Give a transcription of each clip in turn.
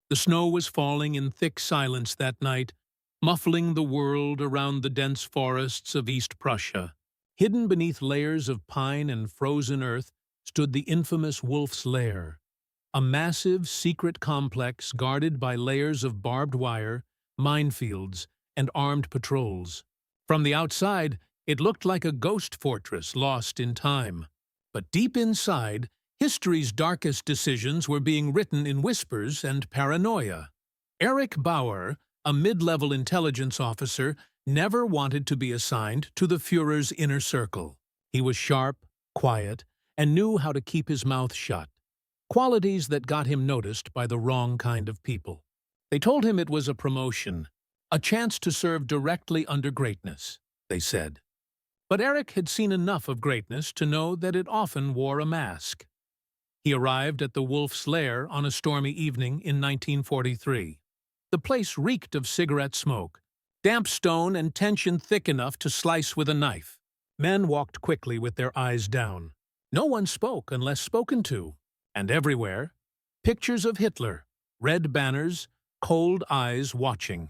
The snow was falling in thick silence that night, muffling the world around the dense forests of East Prussia. Hidden beneath layers of pine and frozen earth stood the infamous Wolf's Lair, a massive, secret complex guarded by layers of barbed wire, minefields, and armed patrols. From the outside, it looked like a ghost fortress lost in time. But deep inside, history's darkest decisions were being written in whispers and paranoia. Erich Bauer, a mid-level intelligence officer, never wanted to be assigned to the Führer's inner circle. He was sharp, quiet, and knew how to keep his mouth shut, qualities that got him noticed by the wrong kind of people. They told him it was a promotion, a chance to serve directly under greatness, they said. But Erich had seen enough of greatness to know that it often wore a mask. He arrived at the Wolf's Lair on a stormy evening in 1943. The place reeked of cigarette smoke, damp stone and tension thick enough to slice with a knife. Men walked quickly with their eyes down. No one spoke unless spoken to. And everywhere, pictures of Hitler, red banners, cold eyes watching.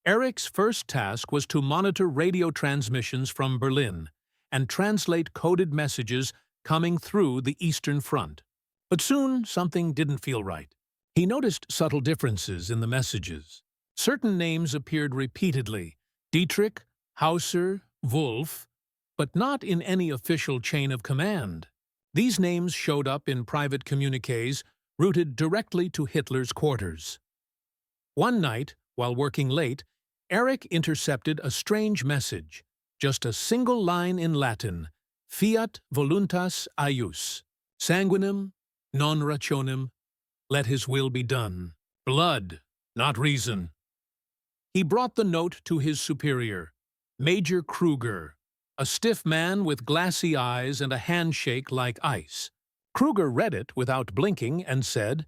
Erich's first task was to monitor radio transmissions from Berlin and translate coded messages coming through the Eastern Front. But soon something didn't feel right. He noticed subtle differences in the messages. Certain names appeared repeatedly: Dietrich, Hauser, Wolf, but not in any official chain of command. These names showed up in private communiques routed directly to Hitler's quarters. One night, while working late, Erich intercepted a strange message, just a single line in Latin: Fiat voluntas eius, sanguinem non rationem, let his will be done. Blood, not reason. He brought the note to his superior, Major Kruger, a stiff man with glassy eyes and a handshake like ice. Kruger read it without blinking and said,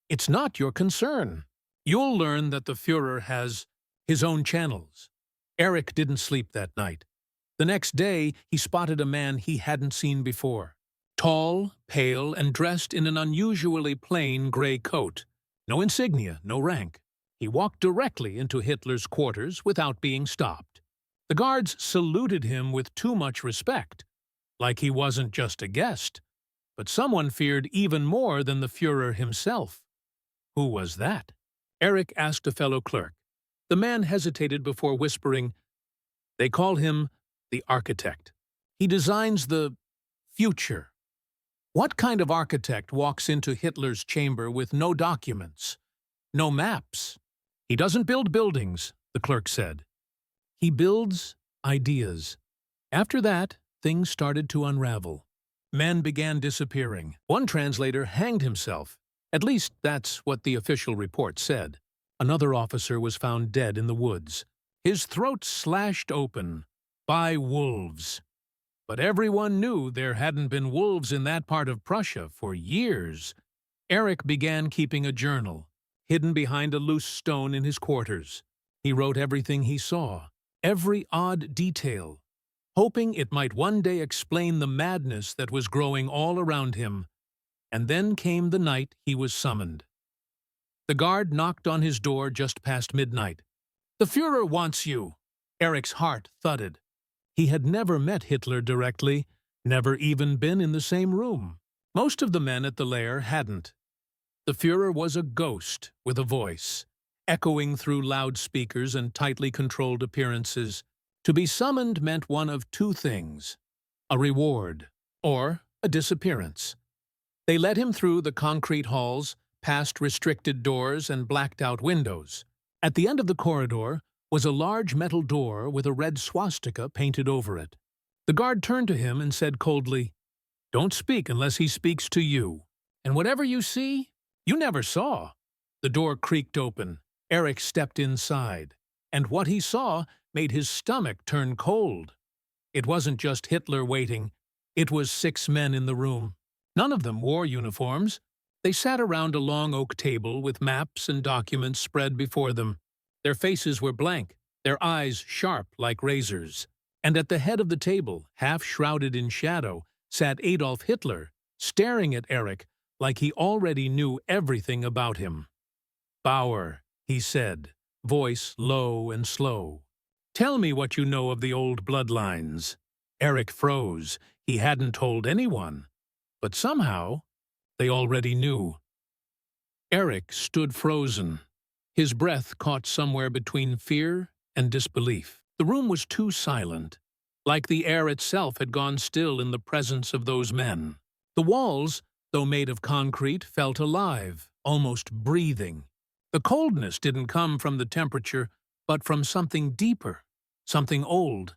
"It's not your concern. You'll learn that the Führer has his own channels." Erich didn't sleep that night. The next day, he spotted a man he hadn't seen before. Tall, pale, and dressed in an unusually plain gray coat. No insignia, no rank. He walked directly into Hitler's quarters without being stopped. The guards saluted him with too much respect, like he wasn't just a guest, but someone feared even more than the Führer himself. Who was that? Erich asked a fellow clerk. The man hesitated before whispering, "They call him the architect. He designs the future." What kind of architect walks into Hitler's chamber with no documents, no maps? "He doesn't build buildings," the clerk said. "He builds ideas." After that, things started to unravel. Men began disappearing. One translator hanged himself. At least that's what the official report said. Another officer was found dead in the woods, his throat slashed open by wolves. But everyone knew there hadn't been wolves in that part of Prussia for years. Erich began keeping a journal, hidden behind a loose stone in his quarters. He wrote everything he saw, every odd detail, hoping it might one day explain the madness that was growing all around him. And then came the night he was summoned. The guard knocked on his door just past midnight. "The Führer wants you." Erich's heart thudded. He had never met Hitler directly, never even been in the same room. Most of the men at the Lair hadn't. The Führer was a ghost with a voice, echoing through loudspeakers and tightly controlled appearances. To be summoned meant one of two things: a reward or a disappearance. They led him through the concrete halls, past restricted doors and blacked-out windows. At the end of the corridor was a large metal door with a red swastika painted over it. The guard turned to him and said coldly, "Don't speak unless he speaks to you. And whatever you see, you never saw." The door creaked open. Erich stepped inside, and what he saw made his stomach turn cold. It wasn't just Hitler waiting. It was 6 men in the room. None of them wore uniforms. They sat around a long oak table with maps and documents spread before them. Their faces were blank, their eyes sharp like razors. And at the head of the table, half shrouded in shadow, sat Adolf Hitler, staring at Erich like he already knew everything about him. Bauer, he said, voice low and slow. Tell me what you know of the old bloodlines. Eric froze. He hadn't told anyone. But somehow, they already knew. Eric stood frozen. His breath caught somewhere between fear and disbelief. The room was too silent, like the air itself had gone still in the presence of those men. The walls, though made of concrete, felt alive, almost breathing. The coldness didn't come from the temperature, but from something deeper, something old.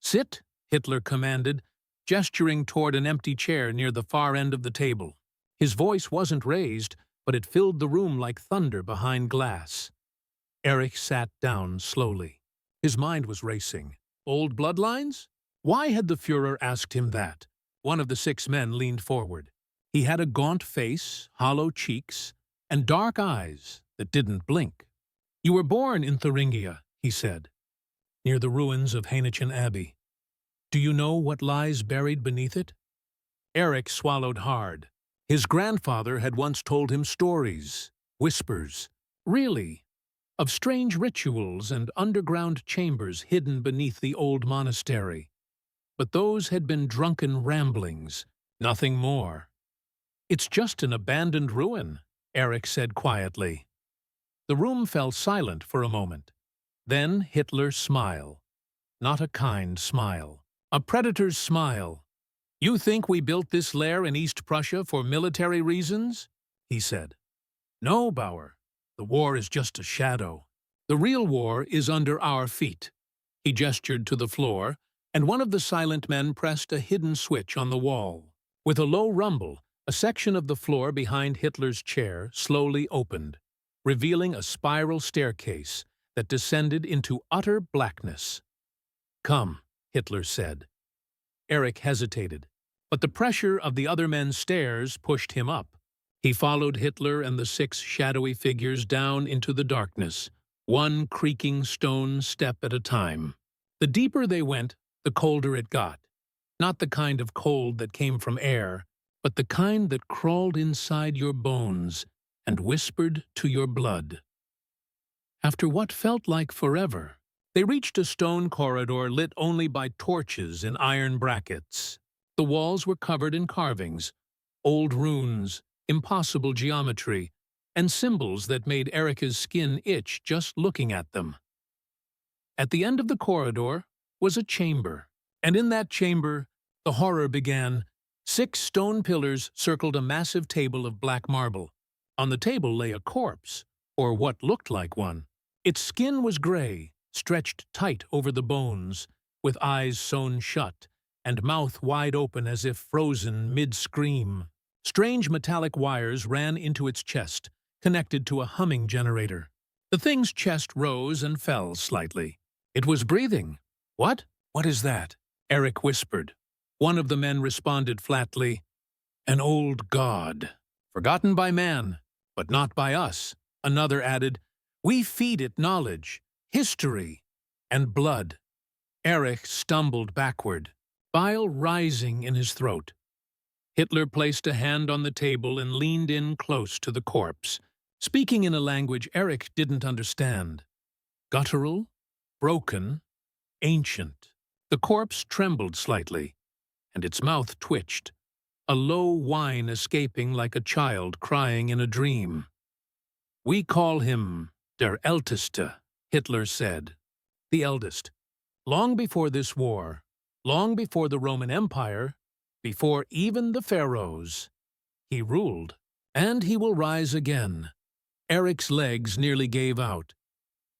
Sit, Hitler commanded, gesturing toward an empty chair near the far end of the table. His voice wasn't raised, but it filled the room like thunder behind glass. Eric sat down slowly. His mind was racing. Old bloodlines? Why had the Führer asked him that? One of the 6 men leaned forward. He had a gaunt face, hollow cheeks, and dark eyes that didn't blink. You were born in Thuringia, he said, near the ruins of Hainichen Abbey. Do you know what lies buried beneath it? Eric swallowed hard. His grandfather had once told him stories, whispers, really, of strange rituals and underground chambers hidden beneath the old monastery. But those had been drunken ramblings, nothing more. It's just an abandoned ruin, Eric said quietly. The room fell silent for a moment. Then Hitler smiled. Not a kind smile. A predator's smile. You think we built this lair in East Prussia for military reasons? He said. No, Bauer. The war is just a shadow. The real war is under our feet. He gestured to the floor, and one of the silent men pressed a hidden switch on the wall. With a low rumble, a section of the floor behind Hitler's chair slowly opened, revealing a spiral staircase that descended into utter blackness. Come, Hitler said. Eric hesitated, but the pressure of the other men's stares pushed him up. He followed Hitler and the 6 shadowy figures down into the darkness, one creaking stone step at a time. The deeper they went, the colder it got. Not the kind of cold that came from air, but the kind that crawled inside your bones and whispered to your blood. After what felt like forever, they reached a stone corridor lit only by torches in iron brackets. The walls were covered in carvings, old runes, impossible geometry, and symbols that made Erica's skin itch just looking at them. At the end of the corridor was a chamber, and in that chamber, the horror began. 6 stone pillars circled a massive table of black marble. On the table lay a corpse, or what looked like one. Its skin was gray, stretched tight over the bones, with eyes sewn shut, and mouth wide open as if frozen mid-scream. Strange metallic wires ran into its chest, connected to a humming generator. The thing's chest rose and fell slightly. It was breathing. What? What is that? Eric whispered. One of the men responded flatly, An old god. Forgotten by man, but not by us. Another added, We feed it knowledge, history, and blood. Eric stumbled backward, bile rising in his throat. Hitler placed a hand on the table and leaned in close to the corpse, speaking in a language Eric didn't understand. Guttural, broken, ancient. The corpse trembled slightly, and its mouth twitched, a low whine escaping like a child crying in a dream. We call him der Älteste, Hitler said. The eldest. Long before this war, long before the Roman Empire, before even the pharaohs, he ruled, and he will rise again. Eric's legs nearly gave out.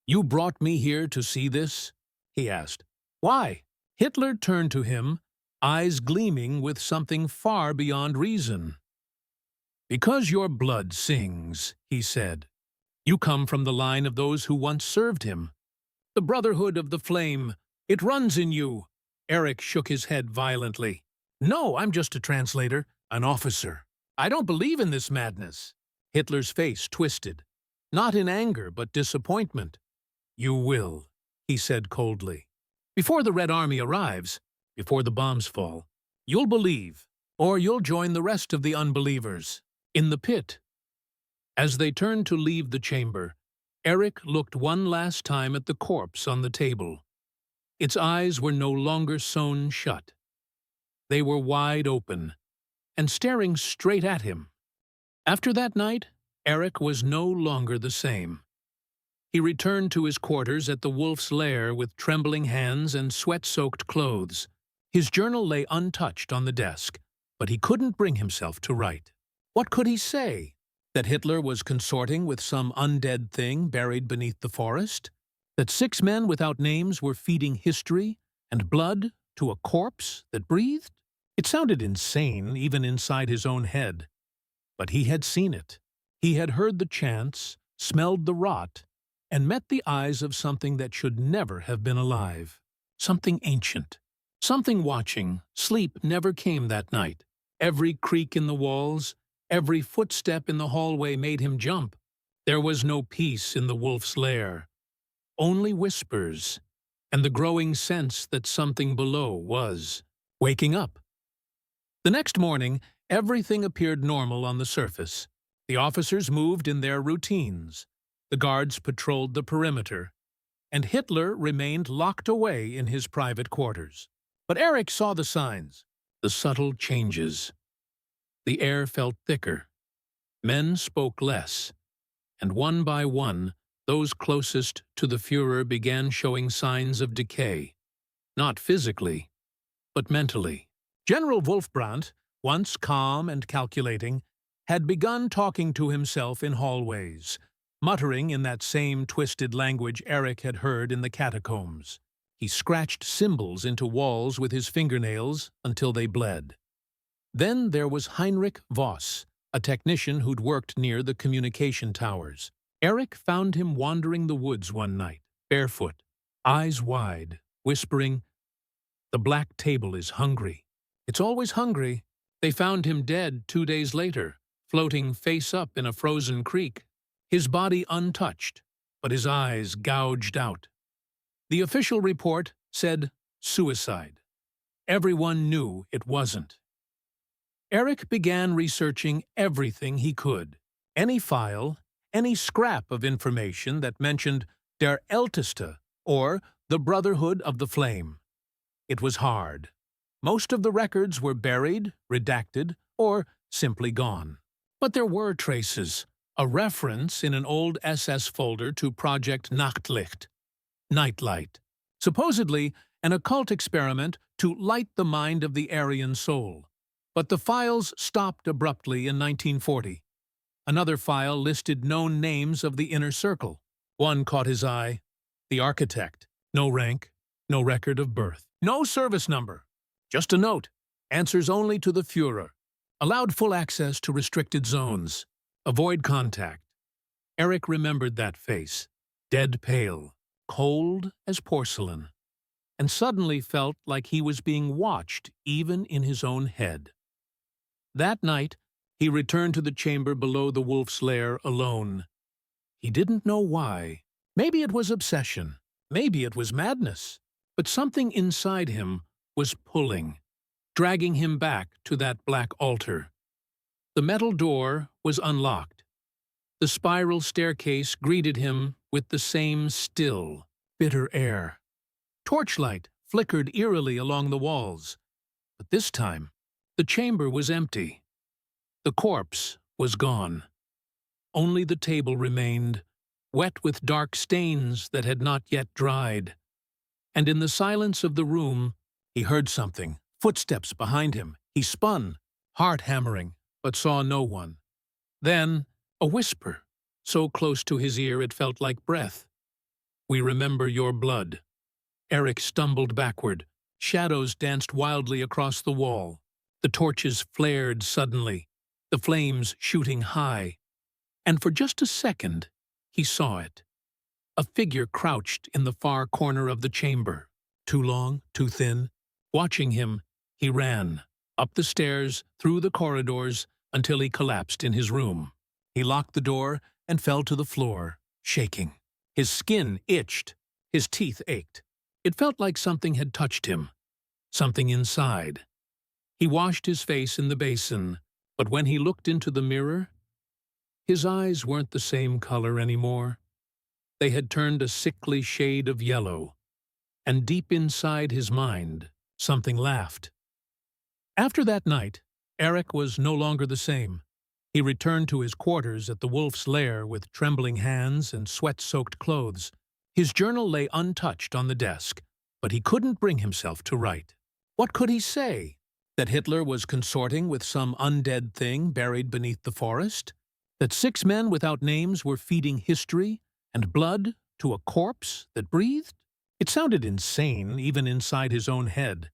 You brought me here to see this? He asked. Why? Hitler turned to him, eyes gleaming with something far beyond reason. Because your blood sings, he said. You come from the line of those who once served him. The Brotherhood of the Flame, it runs in you. Eric shook his head violently. No, I'm just a translator, an officer. I don't believe in this madness. Hitler's face twisted, not in anger but disappointment. You will, he said coldly. Before the Red Army arrives, before the bombs fall, you'll believe, or you'll join the rest of the unbelievers, in the pit. As they turned to leave the chamber, Eric looked one last time at the corpse on the table. Its eyes were no longer sewn shut. They were wide open and staring straight at him. After that night, Eric was no longer the same. He returned to his quarters at the wolf's lair with trembling hands and sweat-soaked clothes. His journal lay untouched on the desk, but he couldn't bring himself to write. What could he say? That Hitler was consorting with some undead thing buried beneath the forest? That 6 men without names were feeding history and blood to a corpse that breathed? It sounded insane, even inside his own head. But he had seen it. He had heard the chants, smelled the rot, and met the eyes of something that should never have been alive. Something ancient. Something watching. Sleep never came that night. Every creak in the walls, every footstep in the hallway made him jump. There was no peace in the wolf's lair. Only whispers, and the growing sense that something below was waking up. The next morning, everything appeared normal on the surface. The officers moved in their routines. The guards patrolled the perimeter, and Hitler remained locked away in his private quarters. But Eric saw the signs, the subtle changes. The air felt thicker. Men spoke less, and one by one, those closest to the Führer began showing signs of decay. Not physically, but mentally. General Wolfbrandt, once calm and calculating, had begun talking to himself in hallways, muttering in that same twisted language Eric had heard in the catacombs. He scratched symbols into walls with his fingernails until they bled. Then there was Heinrich Voss, a technician who'd worked near the communication towers. Eric found him wandering the woods one night, barefoot, eyes wide, whispering, "The black table is hungry. It's always hungry." They found him dead 2 days later, floating face up in a frozen creek, his body untouched, but his eyes gouged out. The official report said suicide. Everyone knew it wasn't. Eric began researching everything he could. Any file, any scrap of information that mentioned Der Älteste or the Brotherhood of the Flame. It was hard. Most of the records were buried, redacted, or simply gone. But there were traces, a reference in an old SS folder to Project Nachtlicht, Nightlight, supposedly an occult experiment to light the mind of the Aryan soul. But the files stopped abruptly in 1940. Another file listed known names of the inner circle. One caught his eye, the architect. No rank, no record of birth, no service number. Just a note, answers only to the Führer. Allowed full access to restricted zones. Avoid contact. Eric remembered that face, dead pale, cold as porcelain, and suddenly felt like he was being watched even in his own head. That night, he returned to the chamber below the wolf's lair alone. He didn't know why. Maybe it was obsession. Maybe it was madness. But something inside him was pulling, dragging him back to that black altar. The metal door was unlocked. The spiral staircase greeted him with the same still, bitter air. Torchlight flickered eerily along the walls. But this time, the chamber was empty. The corpse was gone. Only the table remained, wet with dark stains that had not yet dried. And in the silence of the room, he heard something, footsteps behind him. He spun, heart hammering, but saw no one. Then, a whisper, so close to his ear it felt like breath. "We remember your blood." Eric stumbled backward. Shadows danced wildly across the wall. The torches flared suddenly, the flames shooting high. And for just a second, he saw it. A figure crouched in the far corner of the chamber. Too long, too thin. Watching him, he ran, up the stairs, through the corridors, until he collapsed in his room. He locked the door and fell to the floor, shaking. His skin itched. His teeth ached. It felt like something had touched him. Something inside. He washed his face in the basin, but when he looked into the mirror, His eyes weren't the same color anymore. They had turned a sickly shade of yellow, and deep inside his mind, something laughed. After that night, Eric was no longer the same. He returned to his quarters at the wolf's lair with trembling hands and sweat-soaked clothes. His journal lay untouched on the desk, but he couldn't bring himself to write. What could he say? That Hitler was consorting with some undead thing buried beneath the forest? That 6 men without names were feeding history and blood to a corpse that breathed? It sounded insane, even inside his own head.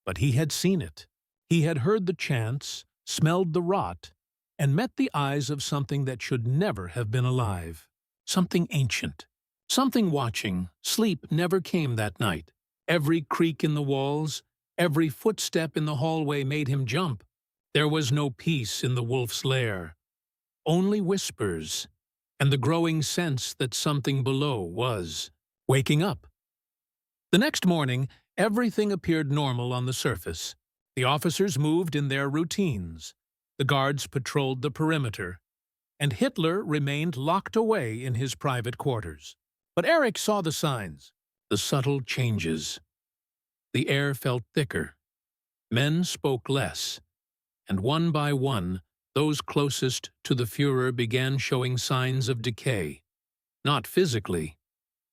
But he had seen it. He had heard the chants, smelled the rot, and met the eyes of something that should never have been alive. Something ancient. Something watching. Sleep never came that night. Every creak in the walls, every footstep in the hallway made him jump. There was no peace in the wolf's lair. Only whispers, and the growing sense that something below was waking up. The next morning, everything appeared normal on the surface. The officers moved in their routines. The guards patrolled the perimeter, and Hitler remained locked away in his private quarters. But Eric saw the signs, the subtle changes. The air felt thicker. Men spoke less, and one by one, those closest to the Führer began showing signs of decay. Not physically,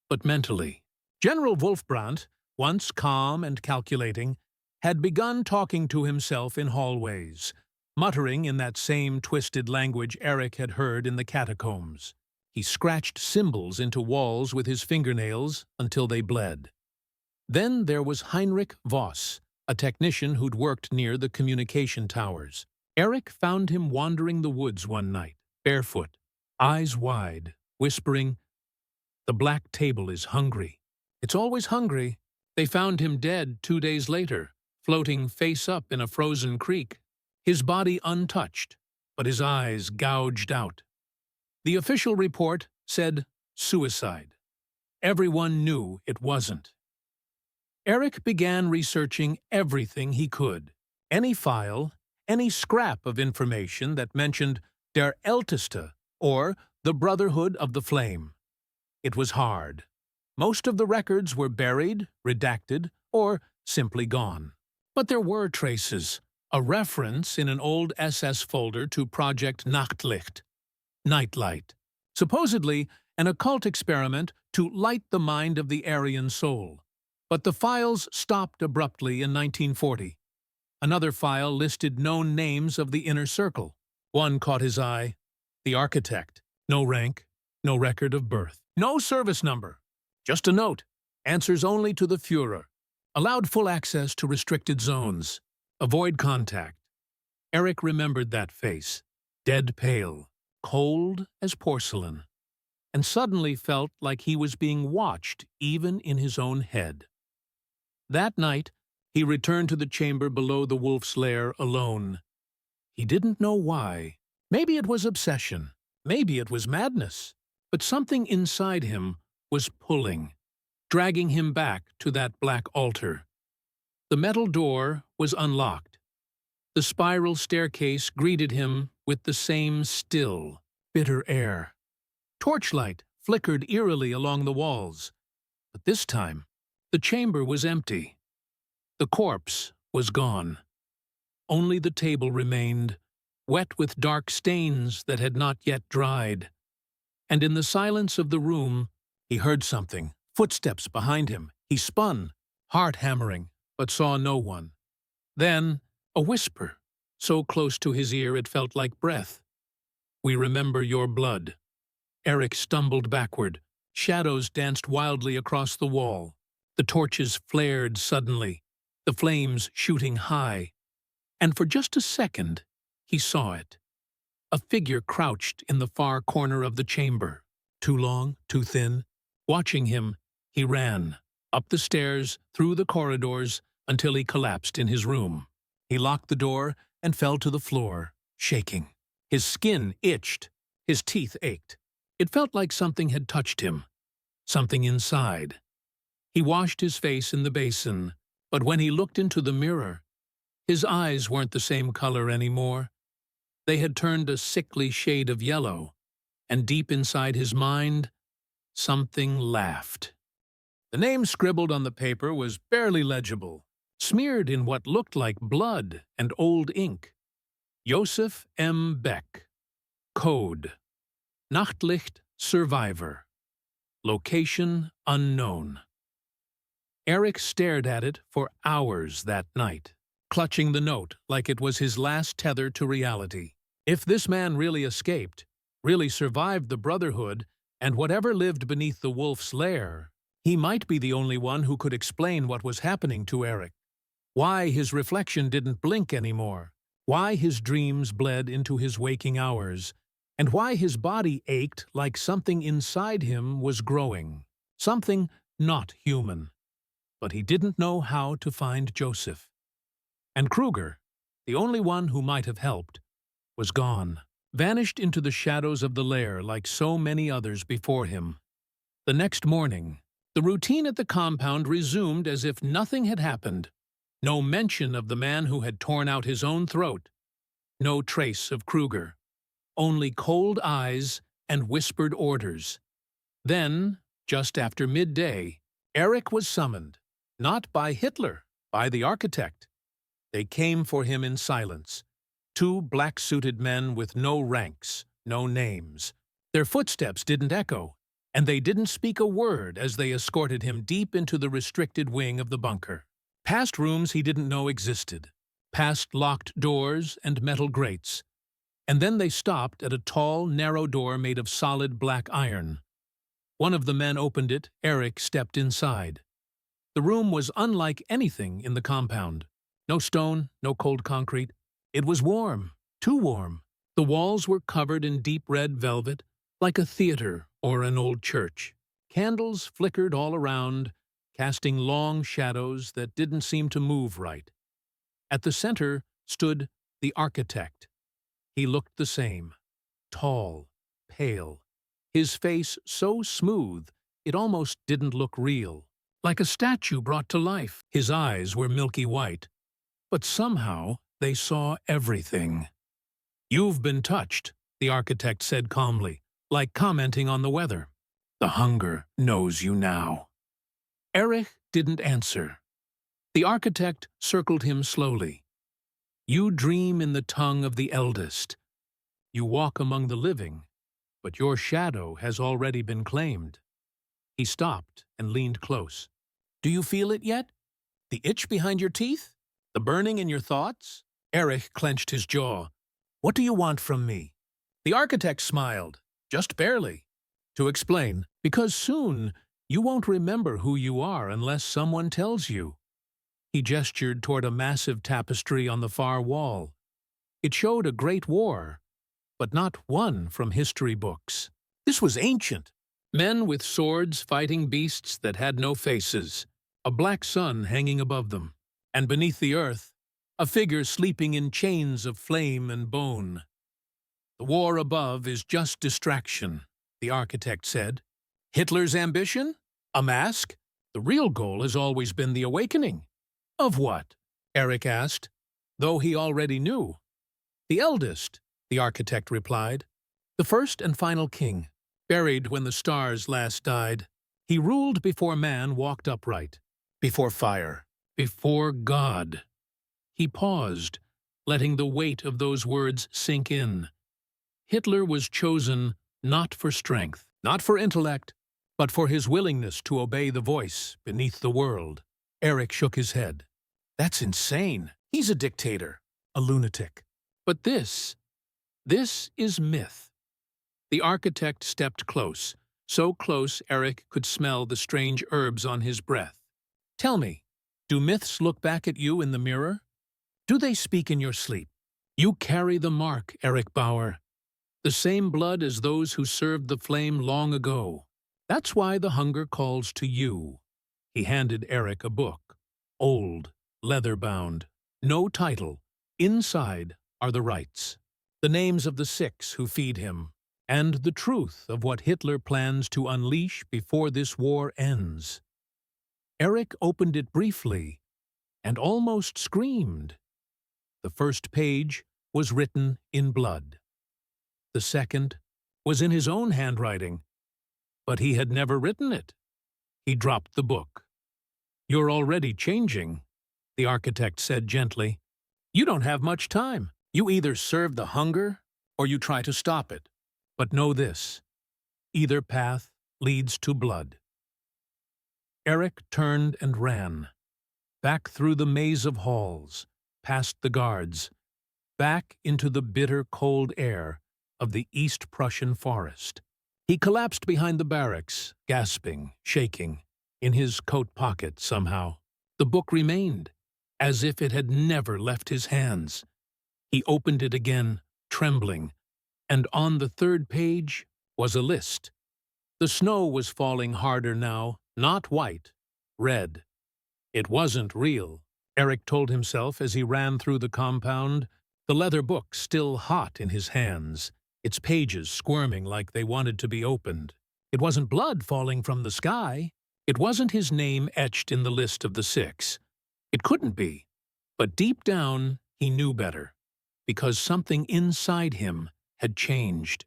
but mentally. General Wolfbrandt, once calm and calculating, had begun talking to himself in hallways, muttering in that same twisted language Eric had heard in the catacombs. He scratched symbols into walls with his fingernails until they bled. Then there was Heinrich Voss, a technician who'd worked near the communication towers. Eric found him wandering the woods one night, barefoot, eyes wide, whispering, "The black table is hungry. It's always hungry." They found him dead 2 days later, floating face up in a frozen creek, his body untouched, but his eyes gouged out. The official report said suicide. Everyone knew it wasn't. Eric began researching everything he could. Any file, any scrap of information that mentioned Der Älteste or the Brotherhood of the Flame. It was hard. Most of the records were buried, redacted, or simply gone. But there were traces, a reference in an old SS folder to Project Nachtlicht, Nightlight, supposedly an occult experiment to light the mind of the Aryan soul. But the files stopped abruptly in 1940. Another file listed known names of the inner circle. One caught his eye, the architect. No rank, no record of birth, no service number. Just a note, answers only to the Führer. Allowed full access to restricted zones. Avoid contact. Eric remembered that face, dead pale, cold as porcelain, and suddenly felt like he was being watched even in his own head. That night, he returned to the chamber below the wolf's lair alone. He didn't know why. Maybe it was obsession. Maybe it was madness. But something inside him was pulling, dragging him back to that black altar. The metal door was unlocked. The spiral staircase greeted him with the same still, bitter air. Torchlight flickered eerily along the walls. But this time, the chamber was empty. The corpse was gone. Only the table remained, wet with dark stains that had not yet dried. And in the silence of the room, he heard something, footsteps behind him. He spun, heart hammering, but saw no one. Then, a whisper, so close to his ear it felt like breath. "We remember your blood." Eric stumbled backward. Shadows danced wildly across the wall. The torches flared suddenly, the flames shooting high. And for just a second, he saw it. A figure crouched in the far corner of the chamber, too long, too thin. Watching him, he ran, up the stairs, through the corridors, until he collapsed in his room. He locked the door and fell to the floor, shaking. His skin itched, his teeth ached. It felt like something had touched him, something inside. He washed his face in the basin, but when he looked into the mirror, his eyes weren't the same color anymore. They had turned a sickly shade of yellow, and deep inside his mind, something laughed. The name scribbled on the paper was barely legible, smeared in what looked like blood and old ink. Joseph M. Beck. Code. Nachtlicht Survivor. Location unknown. Eric stared at it for hours that night, clutching the note like it was his last tether to reality. If this man really escaped, really survived the Brotherhood, and whatever lived beneath the wolf's lair, he might be the only one who could explain what was happening to Eric. Why his reflection didn't blink anymore, why his dreams bled into his waking hours, and why his body ached like something inside him was growing, something not human. But he didn't know how to find Joseph. And Kruger, the only one who might have helped, was gone, vanished into the shadows of the lair like so many others before him. The next morning, the routine at the compound resumed as if nothing had happened. No mention of the man who had torn out his own throat. No trace of Kruger. Only cold eyes and whispered orders. Then, just after midday, Eric was summoned, not by Hitler, by the architect. They came for him in silence. Two black-suited men with no ranks, no names. Their footsteps didn't echo, and they didn't speak a word as they escorted him deep into the restricted wing of the bunker. Past rooms he didn't know existed, past locked doors and metal grates. And then they stopped at a tall, narrow door made of solid black iron. One of the men opened it. Eric stepped inside. The room was unlike anything in the compound. No stone, no cold concrete. It was warm, too warm. The walls were covered in deep red velvet, like a theater or an old church. Candles flickered all around, casting long shadows that didn't seem to move right. At the center stood the architect. He looked the same, tall, pale, his face so smooth it almost didn't look real, like a statue brought to life. His eyes were milky white, but somehow they saw everything. "You've been touched," the architect said calmly, like commenting on the weather. "The hunger knows you now." Eric didn't answer. The architect circled him slowly. "You dream in the tongue of the eldest. You walk among the living, but your shadow has already been claimed." He stopped and leaned close. "Do you feel it yet? The itch behind your teeth? The burning in your thoughts?" Eric clenched his jaw. "What do you want from me?" The architect smiled, just barely. "To explain, because soon you won't remember who you are unless someone tells you." He gestured toward a massive tapestry on the far wall. It showed a great war, but not one from history books. This was ancient. Men with swords fighting beasts that had no faces, a black sun hanging above them, and beneath the earth, a figure sleeping in chains of flame and bone. "The war above is just distraction," the architect said. "Hitler's ambition? A mask? The real goal has always been the awakening." "Of what?" Eric asked, though he already knew. "The eldest," the architect replied. "The first and final king, buried when the stars last died. He ruled before man walked upright, before fire, before God." He paused, letting the weight of those words sink in. Hitler was chosen not for strength, not for intellect, but for his willingness to obey the voice beneath the world. Eric shook his head. "That's insane. He's a dictator, a lunatic. But this is myth." The architect stepped close, so close Eric could smell the strange herbs on his breath. "Tell me, do myths look back at you in the mirror? Do they speak in your sleep? You carry the mark, Eric Bauer. The same blood as those who served the flame long ago. That's why the hunger calls to you." He handed Eric a book, old, leather-bound, no title. Inside are the rites, the names of the 6 who feed him, and the truth of what Hitler plans to unleash before this war ends. Eric opened it briefly and almost screamed. The first page was written in blood. The second was in his own handwriting, but he had never written it. He dropped the book. "You're already changing," the architect said gently. "You don't have much time. You either serve the hunger or you try to stop it. But know this, either path leads to blood." Eric turned and ran, back through the maze of halls, past the guards, back into the bitter cold air of the East Prussian forest. He collapsed behind the barracks, gasping, shaking, in his coat pocket somehow. The book remained, as if it had never left his hands. He opened it again, trembling, and on the third page was a list. The snow was falling harder now, not white, red. It wasn't real, Eric told himself as he ran through the compound, the leather book still hot in his hands, its pages squirming like they wanted to be opened. It wasn't blood falling from the sky. It wasn't his name etched in the list of the 6. It couldn't be. But deep down, he knew better, because something inside him had changed.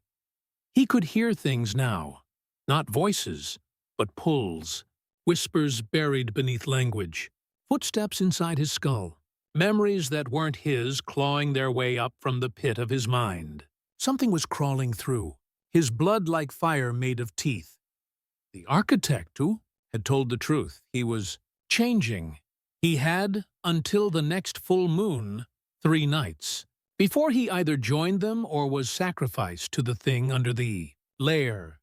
He could hear things now, not voices, but pulls, whispers buried beneath language, footsteps inside his skull, memories that weren't his clawing their way up from the pit of his mind. Something was crawling through, his blood like fire made of teeth. The architect, who had told the truth, he was changing. He had, until the next full moon, 3 nights, before he either joined them or was sacrificed to the thing under the Lair.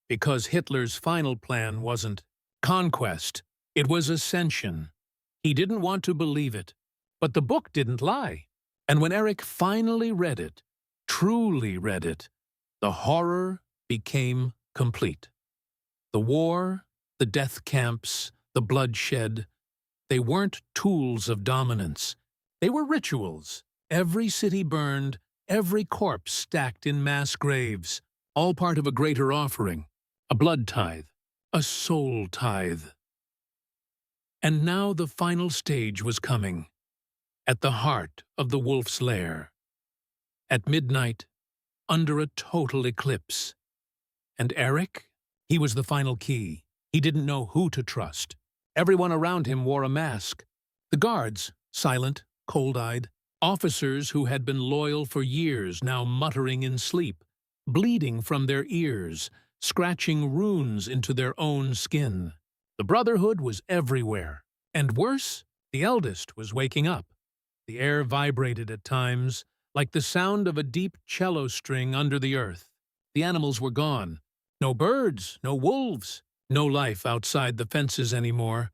Because Hitler's final plan wasn't conquest, it was ascension. He didn't want to believe it, but the book didn't lie. And when Eric finally read it, truly read it, the horror became complete. The war, the death camps, the bloodshed, they weren't tools of dominance. They were rituals. Every city burned, every corpse stacked in mass graves, all part of a greater offering, a blood tithe, a soul tithe. And now the final stage was coming, at the heart of the wolf's lair. At midnight, under a total eclipse. And Eric? He was the final key. He didn't know who to trust. Everyone around him wore a mask. The guards, silent, cold-eyed. Officers who had been loyal for years, now muttering in sleep, bleeding from their ears, scratching runes into their own skin. The Brotherhood was everywhere. And worse, the eldest was waking up. The air vibrated at times, like the sound of a deep cello string under the earth. The animals were gone. No birds, no wolves, no life outside the fences anymore.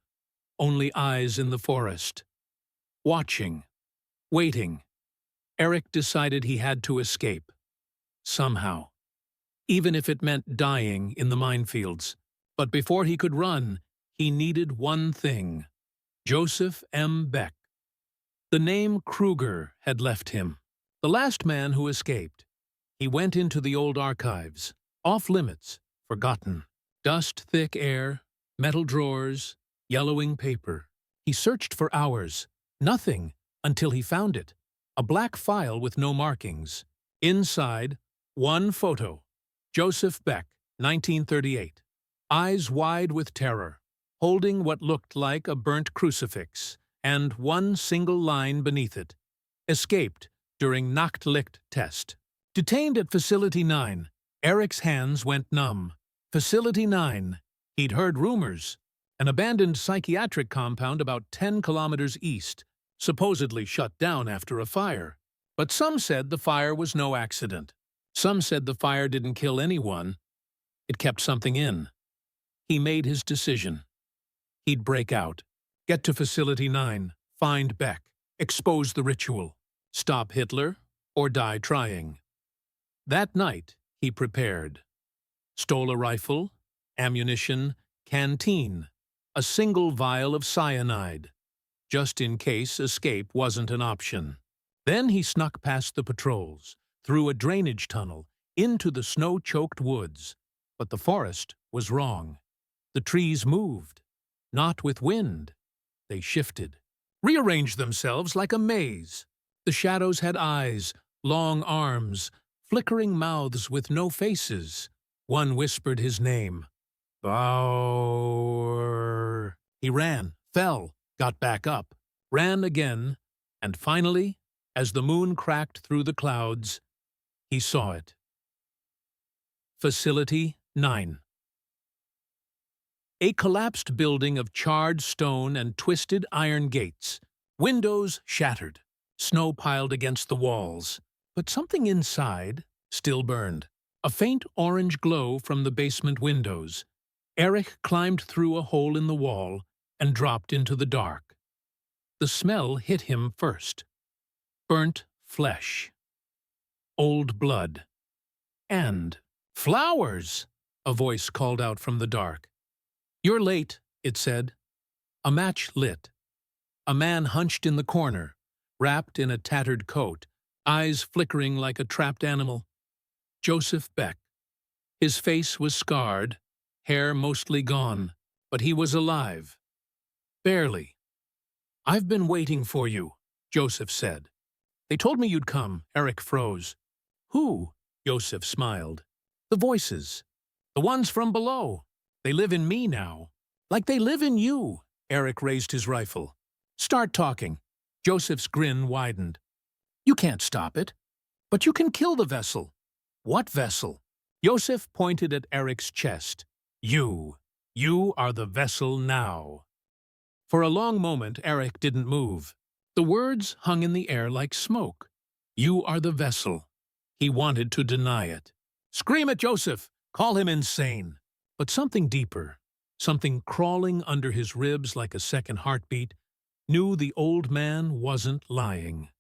Only eyes in the forest. Watching. Waiting. Eric decided he had to escape. Somehow. Even if it meant dying in the minefields. But before he could run, he needed one thing. Joseph M. Beck. The name Kruger had left him. The last man who escaped. He went into the old archives. Off-limits. Forgotten. Dust-thick air. Metal drawers. Yellowing paper. He searched for hours. Nothing. Until he found it. A black file with no markings. Inside, one photo. Joseph Beck, 1938. Eyes wide with terror, holding what looked like a burnt crucifix, and one single line beneath it. Escaped during Nachtlicht test. Detained at Facility 9, Eric's hands went numb. Facility 9. He'd heard rumors. An abandoned psychiatric compound about 10 kilometers east, supposedly shut down after a fire. But some said the fire was no accident. Some said the fire didn't kill anyone. It kept something in. He made his decision. He'd break out, get to Facility 9, find Beck, expose the ritual, stop Hitler, or die trying. That night, he prepared. Stole a rifle, ammunition, canteen, a single vial of cyanide, just in case escape wasn't an option. Then he snuck past the patrols, through a drainage tunnel, into the snow-choked woods. But the forest was wrong. The trees moved, not with wind. They shifted, rearranged themselves like a maze. The shadows had eyes, long arms, flickering mouths with no faces. One whispered his name. Bauer. He ran, fell, got back up, ran again, and finally, as the moon cracked through the clouds, he saw it. Facility 9. A collapsed building of charred stone and twisted iron gates. Windows shattered, snow piled against the walls. But something inside still burned. A faint orange glow from the basement windows. Eric climbed through a hole in the wall and dropped into the dark. The smell hit him first. Burnt flesh. Old blood. And flowers! A voice called out from the dark. "You're late," it said. A match lit. A man hunched in the corner, wrapped in a tattered coat, eyes flickering like a trapped animal. Joseph Beck. His face was scarred, hair mostly gone, but he was alive. Barely. "I've been waiting for you," Joseph said. "They told me you'd come." Eric froze. "Who?" Joseph smiled. "The voices. The ones from below. They live in me now. Like they live in you." Eric raised his rifle. "Start talking." Joseph's grin widened. "You can't stop it. But you can kill the vessel." "What vessel?" Joseph pointed at Eric's chest. "You. You are the vessel now." For a long moment, Eric didn't move. The words hung in the air like smoke. "You are the vessel." He wanted to deny it. Scream at Joseph! Call him insane! But something deeper, something crawling under his ribs like a second heartbeat, knew the old man wasn't lying.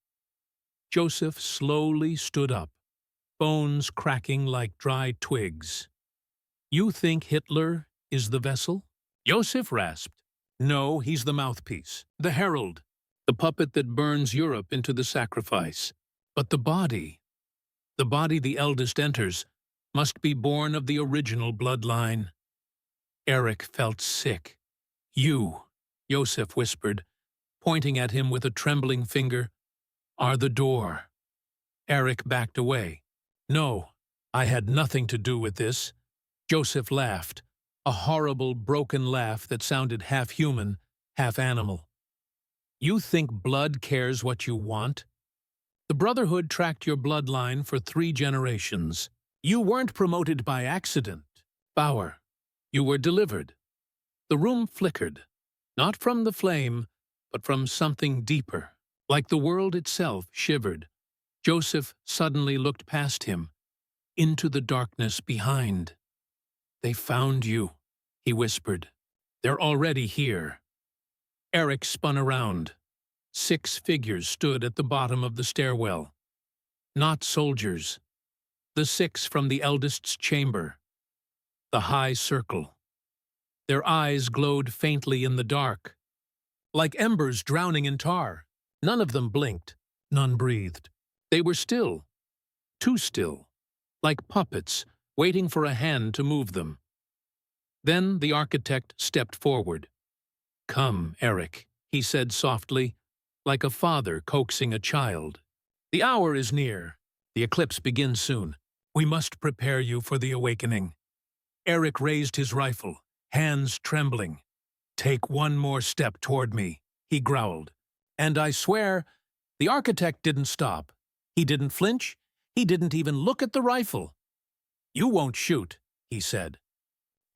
Joseph slowly stood up, bones cracking like dry twigs. "You think Hitler is the vessel?" Joseph rasped. "No, he's the mouthpiece, the herald, the puppet that burns Europe into the sacrifice. But the body the eldest enters, must be born of the original bloodline." Eric felt sick. "You," Joseph whispered, pointing at him with a trembling finger, "are the door." Eric backed away. "No, I had nothing to do with this." Joseph laughed, a horrible, broken laugh that sounded half human, half animal. "You think blood cares what you want? The Brotherhood tracked your bloodline for 3 generations. You weren't promoted by accident, Bauer. You were delivered." The room flickered, not from the flame, but from something deeper, like the world itself shivered. Joseph suddenly looked past him, into the darkness behind. "They found you," he whispered. "They're already here." Eric spun around. 6 figures stood at the bottom of the stairwell. Not soldiers. The 6 from the eldest's chamber. The high circle. Their eyes glowed faintly in the dark, like embers drowning in tar. None of them blinked. None breathed. They were still. Too still. Like puppets, waiting for a hand to move them. Then the architect stepped forward. "Come, Eric," he said softly, like a father coaxing a child. "The hour is near. The eclipse begins soon. We must prepare you for the awakening." Eric raised his rifle, hands trembling. "Take one more step toward me," he growled. "And I swear—" The architect didn't stop. He didn't flinch. He didn't even look at the rifle. "You won't shoot," he said.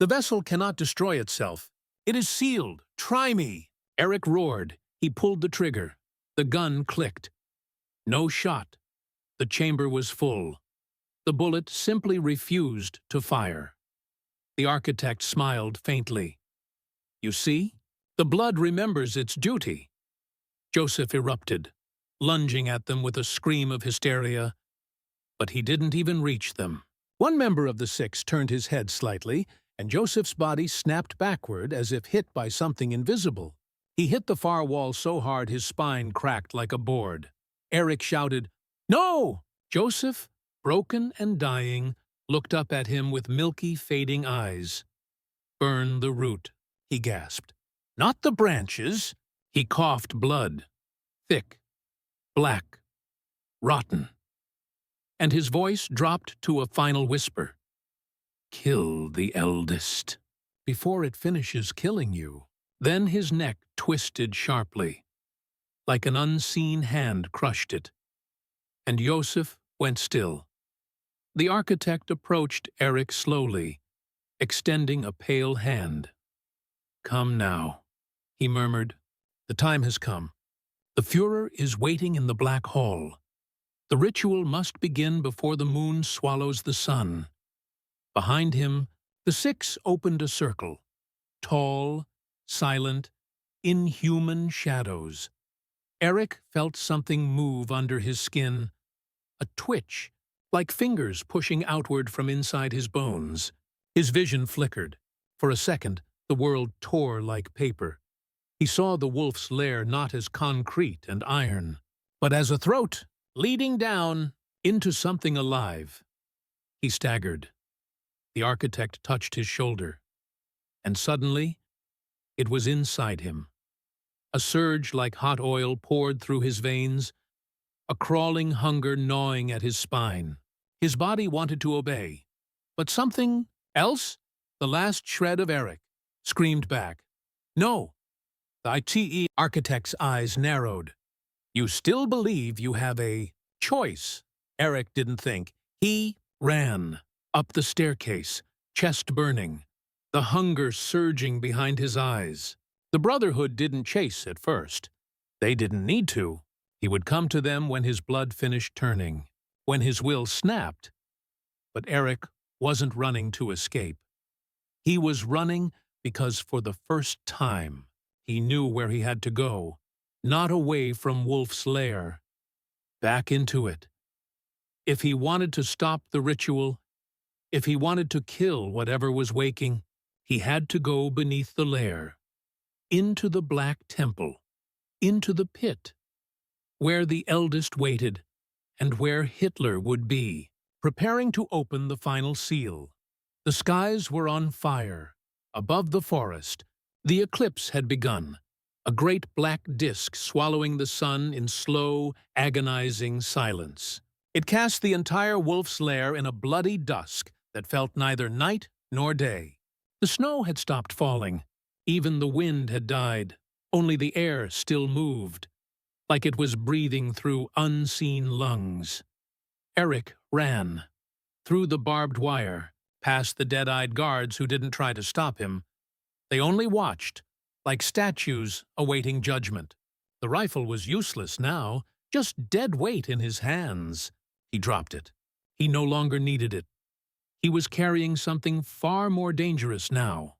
"The vessel cannot destroy itself. It is sealed. Try me." Eric roared. He pulled the trigger. The gun clicked. No shot. The chamber was full. The bullet simply refused to fire. The architect smiled faintly. "You see? The blood remembers its duty." Joseph erupted, lunging at them with a scream of hysteria. But he didn't even reach them. One member of the 6 turned his head slightly, and Joseph's body snapped backward as if hit by something invisible. He hit the far wall so hard his spine cracked like a board. Eric shouted, "No!" Joseph, broken and dying, looked up at him with milky, fading eyes. "Burn the root," he gasped. "Not the branches." He coughed blood. Thick. Black. Rotten. and his voice dropped to a final whisper. Kill the eldest before it finishes killing you. Then his neck twisted sharply, like an unseen hand crushed it, and Yosef went still. The architect approached Eric slowly, extending a pale hand. Come now, he murmured. The time has come. The Führer is waiting in the Black Hall. The ritual must begin before the moon swallows the sun. Behind him, the six opened a circle. Tall, silent, inhuman shadows. Eric felt something move under his skin, a twitch, like fingers pushing outward from inside his bones. His vision flickered. For a second, the world tore like paper. He saw the wolf's lair not as concrete and iron, but as a throat leading down into something alive. He staggered. The architect touched his shoulder, and suddenly, it was inside him. A surge like hot oil poured through his veins, a crawling hunger gnawing at his spine. His body wanted to obey, but something else, the last shred of Eric, screamed back. No! The ITE architect's eyes narrowed. You still believe you have a choice. Eric didn't think. He ran up the staircase, chest burning, the hunger surging behind his eyes. The Brotherhood didn't chase at first. They didn't need to. He would come to them when his blood finished turning, when his will snapped. But Eric wasn't running to escape. He was running because for the first time, he knew where he had to go, not away from Wolf's lair, back into it. If he wanted to stop the ritual, if he wanted to kill whatever was waking, he had to go beneath the lair, into the Black Temple, into the pit, where the eldest waited, and where Hitler would be, preparing to open the final seal. The skies were on fire. Above the forest, the eclipse had begun, a great black disk swallowing the sun in slow, agonizing silence. It cast the entire wolf's lair in a bloody dusk that felt neither night nor day. The snow had stopped falling. Even the wind had died. Only the air still moved, like it was breathing through unseen lungs. Eric ran. Through the barbed wire, past the dead-eyed guards who didn't try to stop him. They only watched, like statues awaiting judgment. The rifle was useless now, just dead weight in his hands. He dropped it. He no longer needed it. He was carrying something far more dangerous now.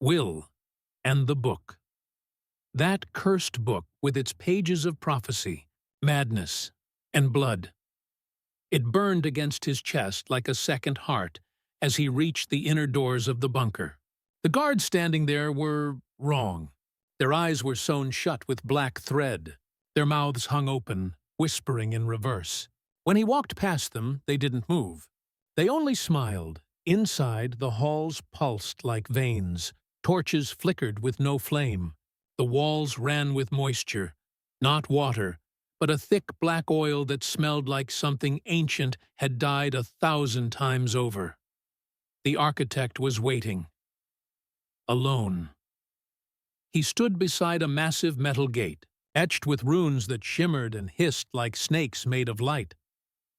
Will and the book. That cursed book with its pages of prophecy, madness, and blood. It burned against his chest like a second heart as he reached the inner doors of the bunker. The guards standing there were wrong. Their eyes were sewn shut with black thread. Their mouths hung open, whispering in reverse. When he walked past them, they didn't move. They only smiled. Inside, the halls pulsed like veins. Torches flickered with no flame. The walls ran with moisture, not water, but a thick black oil that smelled like something ancient had died 1,000 times over. The architect was waiting. Alone. He stood beside a massive metal gate, etched with runes that shimmered and hissed like snakes made of light.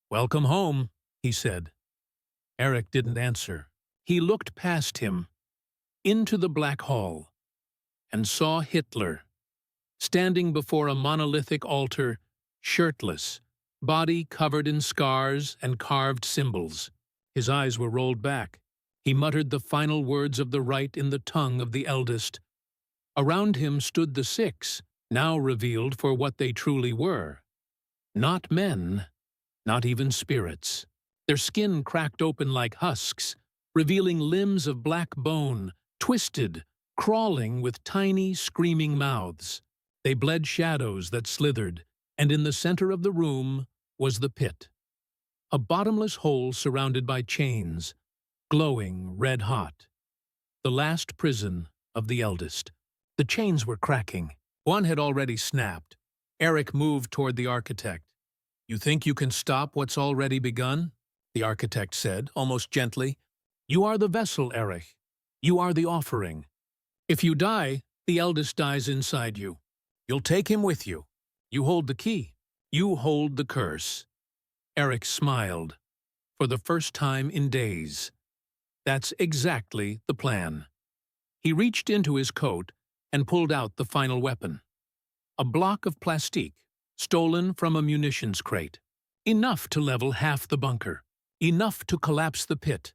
"Welcome home," he said. Eric didn't answer. He looked past him, into the Black Hall, and saw Hitler, standing before a monolithic altar, shirtless, body covered in scars and carved symbols. His eyes were rolled back. He muttered the final words of the rite in the tongue of the eldest. Around him stood the six, now revealed for what they truly were. Not men, not even spirits. Their skin cracked open like husks, revealing limbs of black bone, twisted, crawling with tiny, screaming mouths. They bled shadows that slithered, and in the center of the room was the pit. A bottomless hole surrounded by chains, glowing red-hot. The last prison of the eldest. The chains were cracking. One had already snapped. Eric moved toward the architect. You think you can stop what's already begun? The architect said, almost gently. You are the vessel, Erich. You are the offering. If you die, the eldest dies inside you. You'll take him with you. You hold the key. You hold the curse. Erich smiled. For the first time in days. That's exactly the plan. He reached into his coat and pulled out the final weapon. A block of plastique, stolen from a munitions crate. Enough to level half the bunker. Enough to collapse the pit.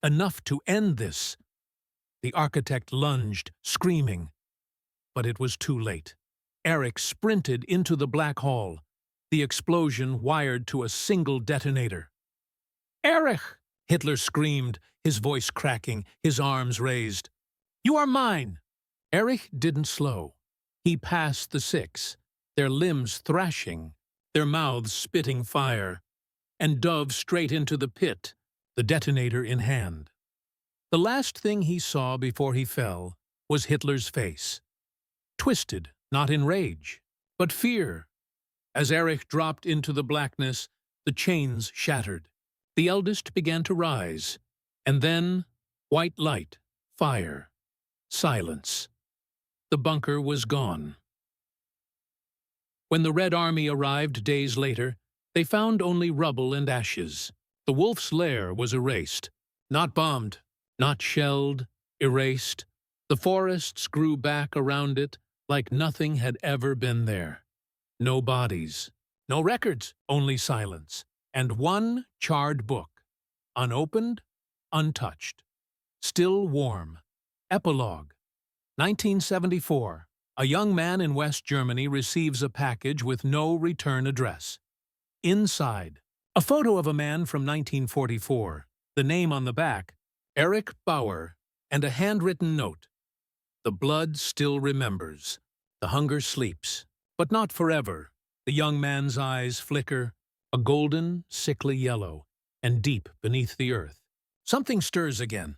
Enough to end this. The architect lunged, screaming. But it was too late. Erich sprinted into the black hall, the explosion wired to a single detonator. Erich! Hitler screamed, his voice cracking, his arms raised. You are mine! Erich didn't slow. He passed the six, their limbs thrashing, their mouths spitting fire, and dove straight into the pit, the detonator in hand. The last thing he saw before he fell was Hitler's face. Twisted, not in rage, but fear. As Erich dropped into the blackness, the chains shattered. The eldest began to rise, and then white light, fire, silence. The bunker was gone. When the Red Army arrived days later, they found only rubble and ashes. The wolf's lair was erased. Not bombed, not shelled, erased. The forests grew back around it like nothing had ever been there. No bodies, no records, only silence. And one charred book, unopened, untouched. Still warm. Epilogue. 1974. A young man in West Germany receives a package with no return address. Inside, a photo of a man from 1944, the name on the back, Erich Bauer, and a handwritten note. The blood still remembers. The hunger sleeps, but not forever. The young man's eyes flicker, a golden, sickly yellow, and deep beneath the earth. Something stirs again.